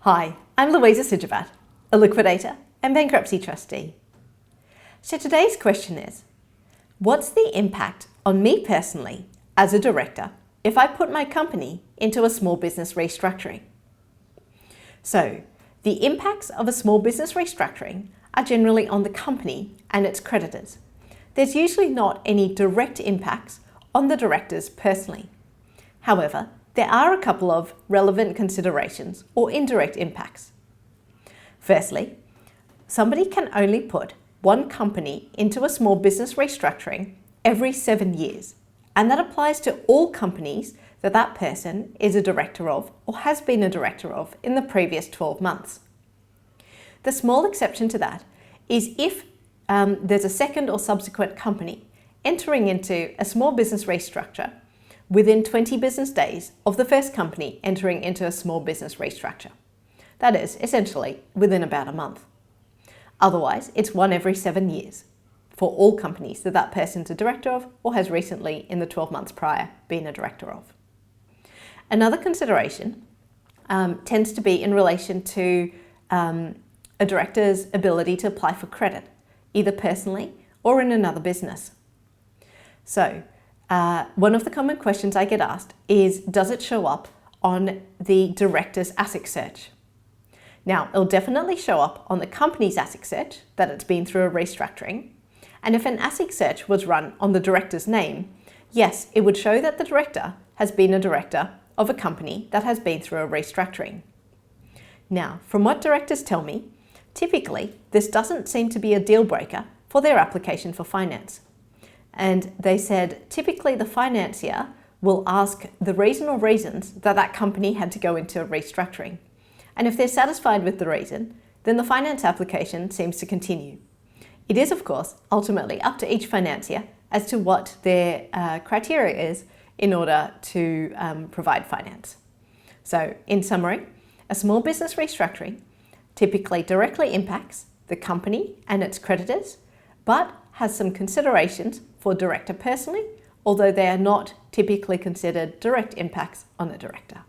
Hi, I'm Louisa Sijabat, a liquidator and bankruptcy trustee. So today's question is, what's the impact on me personally as a director if I put my company into a small business restructuring? So the impacts of a small business restructuring are generally on the company and its creditors. There's usually not any direct impacts on the directors personally. However, there are a couple of relevant considerations or indirect impacts. Firstly, somebody can only put one company into a small business restructuring every 7 years, and that applies to all companies that that person is a director of or has been a director of in the previous 12 months. The small exception to that is if there's a second or subsequent company entering into a small business restructure within 20 business days of the first company entering into a small business restructure. That is, essentially, within about a month. Otherwise, it's one every 7 years for all companies that that person's a director of or has recently, in the 12 months prior, been a director of. Another consideration tends to be in relation to a director's ability to apply for credit, either personally or in another business. So, one of the common questions I get asked is, does it show up on the director's ASIC search? Now, it'll definitely show up on the company's ASIC search that it's been through a restructuring. And if an ASIC search was run on the director's name, yes, it would show that the director has been a director of a company that has been through a restructuring. Now, from what directors tell me, typically this doesn't seem to be a deal breaker for their application for finance. And they said typically the financier will ask the reason or reasons that that company had to go into a restructuring. And if they're satisfied with the reason, then the finance application seems to continue. It is, of course, ultimately up to each financier as to what their criteria is in order to provide finance. So in summary, a small business restructuring typically directly impacts the company and its creditors, but has some considerations for director personally, although they are not typically considered direct impacts on the director.